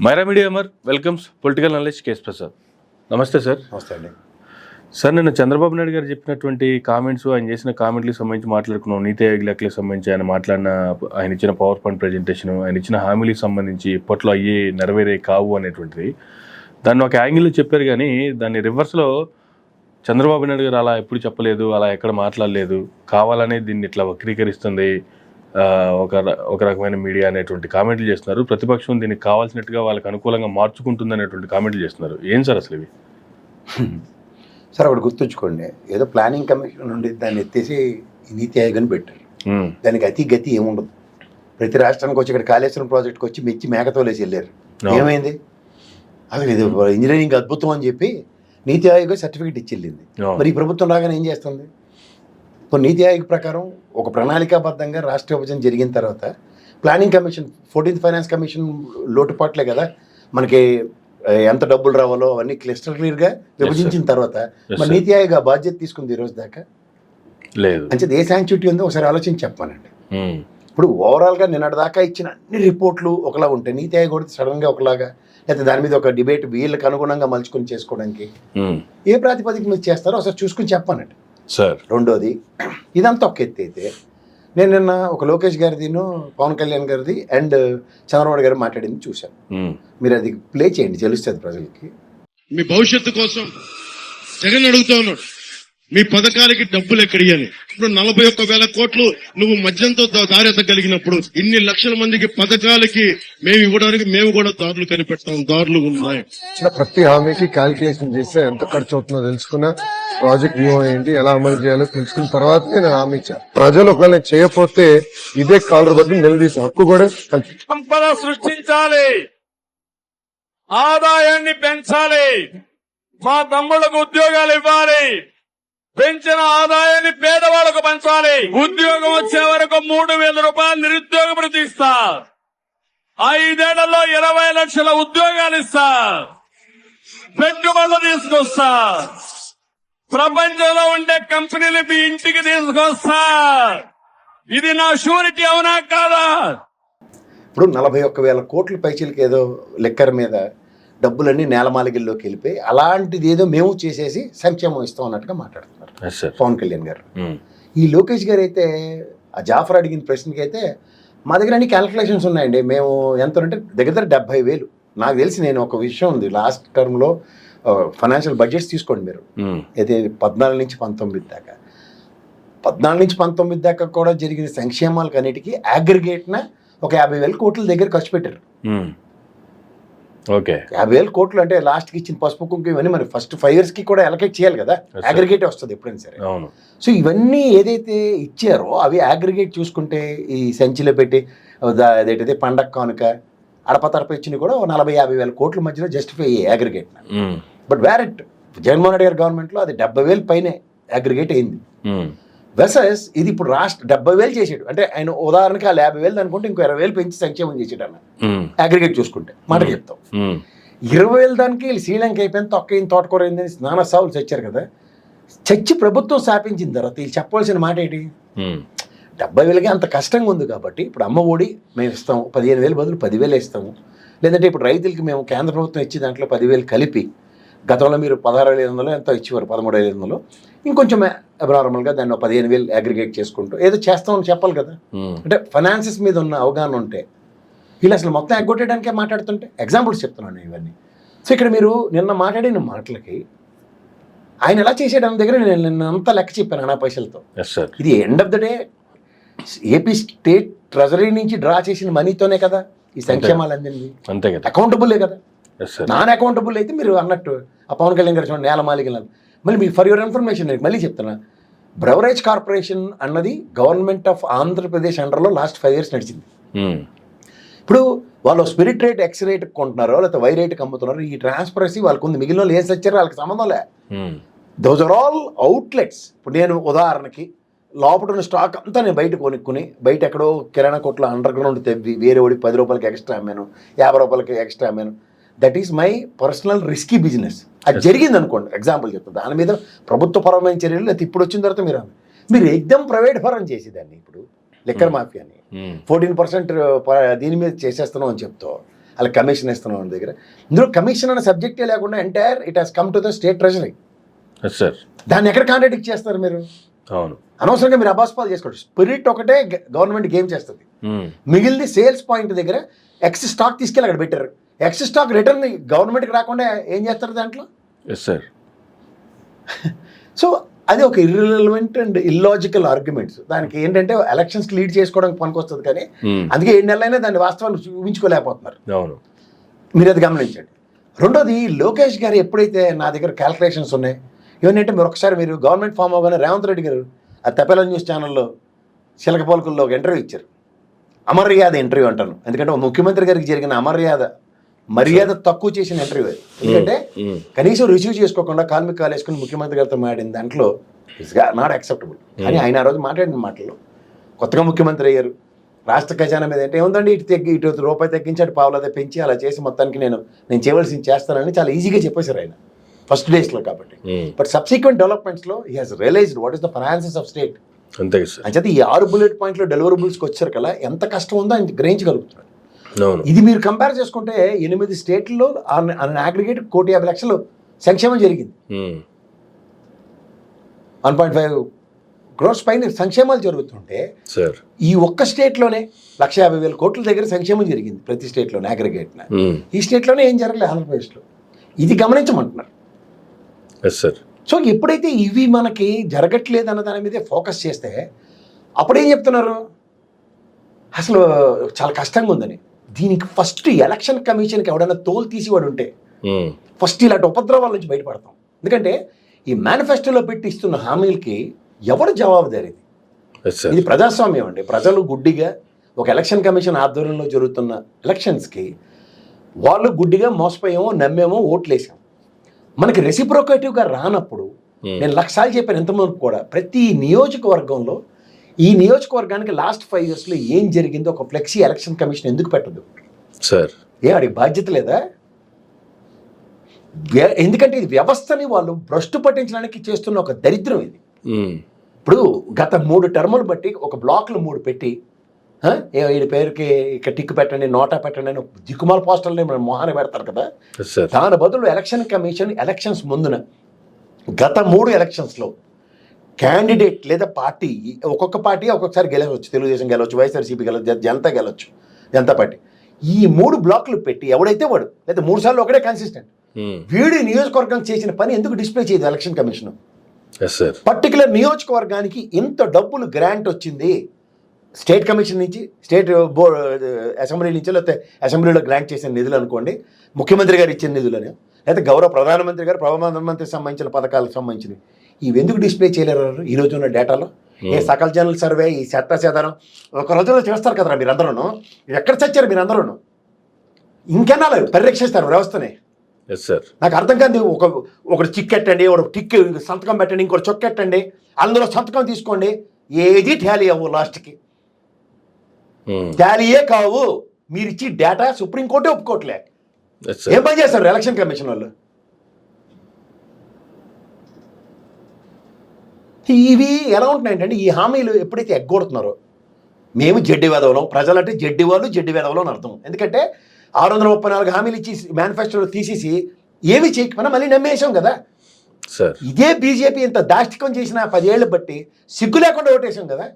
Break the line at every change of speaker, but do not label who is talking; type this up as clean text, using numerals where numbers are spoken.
Myra Media Amar welcomes political knowledge KS Prasad. నమస్తే sir.
నమస్తే అండి.
సార్, నిన్న చంద్రబాబు నాయుడు గారు చెప్పినటువంటి కామెంట్స్, ఆయన చేసిన కామెంట్లకు సంబంధించి మాట్లాడుకున్నాం. నీతి ఆయోగ్ లెక్కలకు సంబంధించి ఆయన ఇచ్చిన పవర్ పాయింట్ ప్రజెంటేషన్, ఆయన ఇచ్చిన హామీలకు సంబంధించి ఇప్పట్లో అయ్యి నెరవేరే కావు అనేటువంటిది దాన్ని ఒక యాంగిల్లో చెప్పారు. కానీ దాన్ని రివర్స్లో చంద్రబాబు నాయుడు గారు అలా ఎప్పుడు చెప్పలేదు, అలా ఎక్కడ మాట్లాడలేదు, కావాలనే దీన్ని ఇట్లా వక్రీకరిస్తుంది ఒక రకమైన మీడియా అనేటువంటి కామెంట్లు చేస్తున్నారు. ప్రతిపక్షం దీనికి కావాల్సినట్టుగా వాళ్ళకి అనుకూలంగా మార్చుకుంటుంది అనేటువంటి కామెంట్లు చేస్తున్నారు. ఏం సార్ అసలు ఇవి?
సార్, ఒకటి గుర్తుంచుకోండి, ఏదో ప్లానింగ్ కమిషన్ నుండి దాన్ని ఎత్తేసి నీతి ఆయోగ్ అని పెట్టారు. దానికి అతి గతి ఏముండదు. ప్రతి రాష్ట్రానికి వచ్చి ఇక్కడ కాళేశ్వరం ప్రాజెక్ట్కి వచ్చి మెచ్చి మేకతోలేసి వెళ్ళారు. ఏమైంది? అసలు ఇది ఇంజనీరింగ్ అద్భుతం అని చెప్పి నీతి ఆయోగ్ సర్టిఫికేట్ ఇచ్చి వెళ్ళింది. మరి ఈ ప్రభుత్వం రాగానే ఏం చేస్తుంది? ఇప్పుడు నీతి ఆయోగ్ ప్రకారం ఒక ప్రణాళికాబద్ధంగా రాష్ట్ర విభజన జరిగిన తర్వాత planning commission, 14th finance commission లోటుపాట్లే కదా మనకి ఎంత డబ్బులు రావాలో అవన్నీ క్లియర్గా విభజించిన తర్వాత మరి నీతి ఆయోగ్ ఆ బాధ్యత తీసుకుంది ఈ రోజు దాకా
లేదు.
అంటే ఏ శాంక్చుటీ ఉందో ఒకసారి ఆలోచించి చెప్పానండి. ఇప్పుడు ఓవరాల్గా నిన్నటి దాకా ఇచ్చిన అన్ని రిపోర్ట్లు ఒకలా ఉంటాయి, నీతి ఆయోగ్ కూడా సడన్గా ఒకలాగా, లేకపోతే దాని మీద ఒక డిబేట్ వీళ్ళకి అనుగుణంగా మలుచుకొని చేసుకోవడానికి ఏ ప్రాతిపదిక మీద చేస్తారో ఒకసారి చూసుకుని చెప్పానండి
సార్.
రెండోది, ఇదంతా ఒక ఎత్తి అయితే నేను నిన్న ఒక లోకేష్ గారిదిను, పవన్ కళ్యాణ్ గారిది అండ్ చంద్రబాబు గారు మాట్లాడింది చూశాను. మీరు అది ప్లే చేయండి, తెలుస్తుంది ప్రజలకి.
మీ భవిష్యత్తు కోసం జగన్ అడుగుతా ఉన్నాడు, మీ పథకాలకి డబ్బులు ఎక్కడియని. ఇప్పుడు 41,000 కోట్లు నువ్వు మద్యంతో దారెత్తగలిగినప్పుడు ఇన్ని లక్షల మందికి పథకాలకి మేము ఇవ్వడానికి మేము కూడా దారులు కనిపెడతాం. దారులు ఉన్నాయి.
ప్రతి హామీకి క్యాల్కులేషన్ చేస్తే ఎంత ఖర్చు అవుతుందో తెలుసుకున్నా, ప్రాజెక్ట్ వ్యూహం ఏంటి, ఎలా అమలు చేయాలో తెలుసుకున్న తర్వాతనే నేను హామీ ఇచ్చాను. ప్రజలు ఒకవేళ చేయకపోతే ఇదే కాలర్ బట్టి నిలదీసే హక్కు కూడా
సంపద సృష్టించాలి, ఆదాయాన్ని పెంచాలి, మా తమ్ముళ్లకు ఉద్యోగాలు ఇవ్వాలి, పెంచిన ఆదాయాన్ని పేదవాళ్లకు పంచాలి. ఉద్యోగం వచ్చే వరకు 3,000 రూపాయలు నిరుద్యోగ భృతి ఇస్తా, 5 ఏళ్లలో 20 లక్షల ఉద్యోగాలు ఇస్తా, పెట్టుబడులు తీసుకొస్తా, ప్రపంచంలో ఉండే కంపెనీలు మీ ఇంటికి తీసుకొస్తా. ఇది నా షూరిటీ, అవునా కాదా?
ఇప్పుడు 41,000 కోట్ల పైచీలకి ఏదో లెక్కర్ మీద డబ్బులన్నీ నేలమాలిగిల్లోకి వెళ్ళిపోయి అలాంటిది ఏదో మేము చేసేసి సంక్షేమం ఇస్తాం అన్నట్టుగా మాట్లాడుతున్నారు పవన్ కళ్యాణ్ గారు. ఈ లోకేష్ గారు అయితే ఆ జాఫర్ అడిగిన ప్రశ్నకి అయితే మా దగ్గర అన్ని క్యాల్కులేషన్స్ ఉన్నాయండి, మేము ఎంత అంటే దగ్గర 70,000. నాకు తెలిసి నేను ఒక విషయం ఉంది, లాస్ట్ టర్మ్లో ఫైనాన్షియల్ బడ్జెట్స్ తీసుకోండి మీరు, అయితే 14 నుంచి 19 దాకా, 14 నుంచి 19 దాకా కూడా జరిగిన సంక్షేమాలకు అన్నిటికీ అగ్రిగేట్న ఒక 50,000 కోట్ల దగ్గర ఖర్చు పెట్టారు.
ఓకే,
50,000 కోట్లు అంటే లాస్ట్కి ఇచ్చిన పసుపు కుంకుమ ఇవన్నీ మరి ఫస్ట్ 5 years కూడా అలకేట్ చేయాలి కదా, అగ్రిగేట్ వస్తుంది ఎప్పుడైనా సరే. సో ఇవన్నీ ఏదైతే ఇచ్చారో అవి అగ్రిగేట్ చూసుకుంటే ఈ సంచిలో పెట్టి అదేంటిది పండగ కానుక అడపతడప ఇచ్చినవి కూడా 40,000-50,000 కోట్ల మధ్యలో జస్టిఫై అయ్యాయి అగ్రిగేట్. బట్ వేరెట్ జగన్మోహన్ రెడ్డి గారి గవర్నమెంట్లో అది 70,000 పైనే అగ్రిగేట్ అయింది. వెసస్ ఇది ఇప్పుడు రాష్ట్ర 70,000 చేసాడు అంటే ఆయన ఉదాహరణకి ఆ 50,000 అనుకుంటే ఇంకో 20,000 పెంచి సంక్షేమం చేసాడు అన్న అగ్రిగేట్ చూసుకుంటే మాట చెప్తాం. 20,000 దానికి శ్రీలంక అయిపోయింది, తొక్కైంది, తోటకూర అయింది, నానా సాగులు చచ్చారు కదా. చచ్చి ప్రభుత్వం స్థాపించిన తర్వాత వీళ్ళు చెప్పాల్సిన మాట ఏంటి? 70,000కి అంత కష్టంగా ఉంది కాబట్టి ఇప్పుడు అమ్మ ఒడి మేము ఇస్తాము, 15,000 బదులు 10,000 ఇస్తాము. లేదంటే ఇప్పుడు రైతులకి మేము కేంద్ర ప్రభుత్వం ఇచ్చి దాంట్లో 10,000 కలిపి, గతంలో మీరు 16,500 ఎంతో ఇచ్చేవారు, 13,500, ఇంకొంచెం అబ్నార్మల్గా దాన్ని 15,000 అగ్రిగేట్ చేసుకుంటూ ఏదో చేస్తామని చెప్పాలి కదా. అంటే ఫైనాన్సెస్ మీద ఉన్న అవగాహన ఉంటే వీళ్ళు అసలు మొత్తం ఎగ్గొట్టడానికే మాట్లాడుతుంటే ఎగ్జాంపుల్స్ చెప్తున్నాను ఇవన్నీ. సో ఇక్కడ మీరు నిన్న మాట్లాడిన మాటలకి ఆయన ఎలా చేసేయడం దగ్గర నేను నిన్న అంతా లెక్క చెప్పాను అనా పైసలతో. ఇది end of the day AP state treasury నుంచి డ్రా చేసిన మనీతోనే కదా ఈ సంక్షేమాలు అందింది,
అంతే కదా,
అకౌంటబుల్లే కదా. నాన్ అకౌంటబుల్ అయితే మీరు అన్నట్టు ఆ పవన్ కళ్యాణ్ గారు చూడండి నేలమాలిగలను. మళ్ళీ మీకు ఫర్ యువర్ ఇన్ఫర్మేషన్ నేను మళ్ళీ చెప్తున్నా, బ్రవరేజ్ కార్పొరేషన్ అన్నది గవర్నమెంట్ ఆఫ్ ఆంధ్రప్రదేశ్ అండర్లో లాస్ట్ 5 years నడిచింది. ఇప్పుడు వాళ్ళు స్పిరిట్ రేట్ ఎక్స్ రేట్ కొంటున్నారో లేకపోతే వై రేట్కి అమ్ముతున్నారో, ఈ ట్రాన్స్పరెన్సీ వాళ్ళకు ఉంది, మిగిలిన వాళ్ళు ఏం సచ్చారో వాళ్ళకి సంబంధం లే. Those are all outlets. ఇప్పుడు నేను ఉదాహరణకి లోపల ఉన్న స్టాక్ అంతా నేను బయట కొనుక్కుని బయట ఎక్కడో కిరాణా కొట్లో అండర్ గ్రౌండ్ తెవ్వి వేరే వాడికి 10 రూపాయలకి ఎక్స్ట్రా అమ్మాను, 50 రూపాయలకి ఎక్స్ట్రా అమ్మాను. That is my personal risky business. అది జరిగింది అనుకోండి, ఎగ్జాంపుల్ చెప్తాను. దాని మీద ప్రభుత్వపరమైన చర్యలు లేకపోతే ఇప్పుడు వచ్చిన తర్వాత మీరు ఎగ్దమ్ ప్రైవేట్ పరం చేసేదాన్ని ఇప్పుడు లిక్కర్ మాఫియాని 14% దీని మీద చేసేస్తున్నాం అని చెప్తాం. అలా కమిషన్ ఇస్తున్నాం వాళ్ళ దగ్గర. ఇందులో కమిషన్ అనే సబ్జెక్టే లేకుండా entire it has come to the state treasury.
Sir
దాన్ని ఎక్కడ కాంట్రాడిక్ట్ చేస్తారు మీరు?
అవును.
అనవసరంగా మీరు అబాస్పాలు చేసుకోవచ్చు. స్పిరిట్ ఒకటే గవర్నమెంట్ గేమ్ చేస్తుంది. మిగిలింది సేల్స్ పాయింట్ దగ్గర ఎక్స్ స్టాక్ తీసుకెళ్ళి అక్కడ పెట్టారు. ఎక్స్ స్టాక్ రిటర్న్ గవర్నమెంట్కి రాకుండా ఏం చేస్తారు దాంట్లో?
Yes sir.
సో అది ఒక ఇర్రిలవెంట్ అండ్ ఇల్లాజికల్ ఆర్గ్యుమెంట్స్. దానికి ఏంటంటే ఎలక్షన్స్ లీడ్ చేసుకోవడానికి పనికొస్తుంది, కానీ అందుకే 7 నెలలైనా దాని వాస్తవాలు చూపించుకోలేకపోతున్నారు.
అవును,
మీరు అది గమనించండి. రెండోది, లోకేష్ గారు ఎప్పుడైతే నా దగ్గర క్యాల్కులేషన్స్ ఉన్నాయి ఇవన్నీ అంటే, మీరు ఒకసారి మీరు గవర్నమెంట్ ఫామ్ అవగానే రేవంత్ రెడ్డి గారు ఆ తెపెల న్యూస్ ఛానల్లో చిలకపలుకుల్లో ఒక ఇంటర్వ్యూ ఇచ్చారు. అమర్యాద ఇంటర్వ్యూ అంటాను, ఎందుకంటే ముఖ్యమంత్రి గారికి జరిగిన మర్యాద తక్కువ చేసిన ఇంటర్వ్యూ అది. ఎందుకంటే కనీసం రిసీవ్ చేసుకోకుండా కాల్మిక్ కాల్ వేసుకుని ముఖ్యమంత్రి గారితో మాట్లాడిన దాంట్లో ఇట్స్ నాట్ యాక్సెప్టబుల్. కానీ ఆయన ఆ రోజు మాట్లాడిన మాటల్లో, కొత్తగా ముఖ్యమంత్రి అయ్యారు, రాష్ట్ర ఖజానా మీద అంటే ఏముందండి, ఇటు రూపాయి తగ్గించి అటు పావులదే పెంచి అలా చేసి మొత్తానికి నేను చేయవలసింది చేస్తానని చాలా ఈజీగా చెప్పేశారు ఆయన ఫస్ట్ డేస్లో. కాబట్టి బట్ సబ్సిక్వెంట్ డెవలప్మెంట్స్లో he has realised what is the finances of state.
అంతే సార్.
అంచేత ఈ 6 బుల్లెట్ పాయింట్లో డెలివరబుల్స్కి వచ్చారు కదా, ఎంత కష్టం ఉందో ఆయన గ్రహించగలుగుతున్నాడు.
అవును.
ఇది మీరు కంపేర్ చేసుకుంటే 8 స్టేట్లలో అగ్రిగేట్ 1,50,00,000 సంక్షేమం జరిగింది. 1.5 crores పైన సంక్షేమాలు జరుగుతుంటే
సార్
ఈ ఒక్క స్టేట్లోనే 1,50,000 కోట్ల దగ్గర సంక్షేమం జరిగింది ప్రతి స్టేట్లోనే అగ్రిగేట్. ఈ స్టేట్లోనే ఏం జరగలేదు ఆంధ్రప్రదేశ్లో. ఇది గమనించమంటున్నారు.
Yes sir.
సో ఎప్పుడైతే ఇవి మనకి జరగట్లేదు అన్న దాని మీదే ఫోకస్ చేస్తే అప్పుడేం చెప్తున్నారు, అసలు చాలా కష్టంగా ఉందని. దీనికి ఫస్ట్ ఎలక్షన్ కమిషన్కి ఎవడైనా తోలు తీసివాడు ఉంటే ఫస్ట్ ఇలాంటి ఉపద్రవాల నుంచి బయటపడతాం. ఎందుకంటే ఈ మేనిఫెస్టోలో పెట్టి ఇస్తున్న హామీలకి ఎవరు జవాబుదారీ? ఇది ప్రజాస్వామ్యం అండి. ప్రజలు గుడ్డిగా ఒక ఎలక్షన్ కమిషన్ ఆధ్వర్యంలో జరుగుతున్న ఎలక్షన్స్కి వాళ్ళు గుడ్డిగా మోసపోయామో నమ్మేమో ఓట్లేసాం. మనకి రెసిప్రోకేటివ్గా రానప్పుడు నేను 1,00,000 సార్లు చెప్పాను ఎంతమంది కూడా, ప్రతి నియోజకవర్గంలో ఈ నియోజకవర్గానికి లాస్ట్ 5 yearsలో ఏం జరిగిందో ఒక ఫ్లెక్సీ ఎలక్షన్ కమిషన్ ఎందుకు పెట్టదు
సార్?
వాడికి బాధ్యత లేదా? ఎందుకంటే ఇది వ్యవస్థని వాళ్ళు భ్రష్టు పట్టించడానికి చేస్తున్న ఒక దరిద్రం ఇది. ఇప్పుడు గత 3 టర్ములు బట్టి ఒక బ్లాక్లు 3 పెట్టి వీడి పేరుకి ఇక టిక్ పెట్టండి, నోటా పెట్టండి అని దిక్కుమాల పోస్టర్ని మన మొహాన్ని పెడతారు కదా. దాని బదులు ఎలక్షన్ కమిషన్ ఎలక్షన్స్ ముందున గత 3 ఎలక్షన్స్లో క్యాండిడేట్ లేదా పార్టీ, ఒక్కొక్క పార్టీ ఒక్కొక్కసారి గెలవచ్చు, తెలుగుదేశం గెలవచ్చు, వైఎస్ఆర్సీపీ గెలవచ్చు, జనతా గెలవచ్చు, జనతా పార్టీ. ఈ 3 బ్లాక్లు పెట్టి ఎవడైతే వాడు లేదా 3 సార్లు ఒకటే కన్సిస్టెంట్ వీడి నియోజకవర్గం చేసిన పని ఎందుకు డిస్ప్లే చేయదు ఎలక్షన్ కమిషన్? పర్టికులర్ నియోజకవర్గానికి ఇంత డబ్బులు గ్రాంట్ వచ్చింది స్టేట్ కమిషన్ నుంచి, స్టేట్ అసెంబ్లీ నుంచి, లేకపోతే అసెంబ్లీలో గ్రాంట్ చేసిన నిధులు అనుకోండి, ముఖ్యమంత్రి గారు ఇచ్చిన నిధులని, లేకపోతే గౌరవ ప్రధానమంత్రి గారు ప్రధానమంత్రికి సంబంధించిన పథకాలకు సంబంధించినవి, ఇవి ఎందుకు డిస్ప్లే చేయలేరు ఈ రోజు ఉన్న డేటాలో? ఏ సకల జనరల్ సర్వే, ఈ చట్టసేదనం ఒక రోజులో చేస్తారు కదరా మీరందరూ. ఎక్కడ చచ్చారు మీరందరూ? ఇంకెన్నా పరిరక్షిస్తారు వ్యవస్థని. నాకు అర్థం కాదు. ఒకటి చిక్ ఎట్టండి, ఒక టిక్ సంతకం పెట్టండి, ఇంకోటి చొక్కెట్టండి, అందులో సంతకం తీసుకోండి, ఏది టాలీ అవ్వు లాస్ట్కి. టాలీయే కావు. మీరు ఇచ్చి డేటా సుప్రీంకోర్టే ఒప్పుకోవట్లే. ఏం పని చేస్తారు ఎలక్షన్ కమిషన్ వాళ్ళు? ఇవి ఎలా ఉంటున్నాయంటే, ఈ హామీలు ఎప్పుడైతే ఎగ్గొడుతున్నారో, మేము జడ్డి వెదవలం, ప్రజలంటే జడ్డి వాళ్ళు జడ్డి వెదవలం అని అర్థం. ఎందుకంటే 634 హామీలు ఇచ్చి మేనిఫెస్టోలో తీసేసి ఏమి చేయకపోయినా మళ్ళీ నమ్మేసాం కదా. ఇదే బీజేపీ ఇంత దాష్టికం చేసిన 10 ఏళ్ళు బట్టి సిగ్గు లేకుండా ఓటేసాం కదా.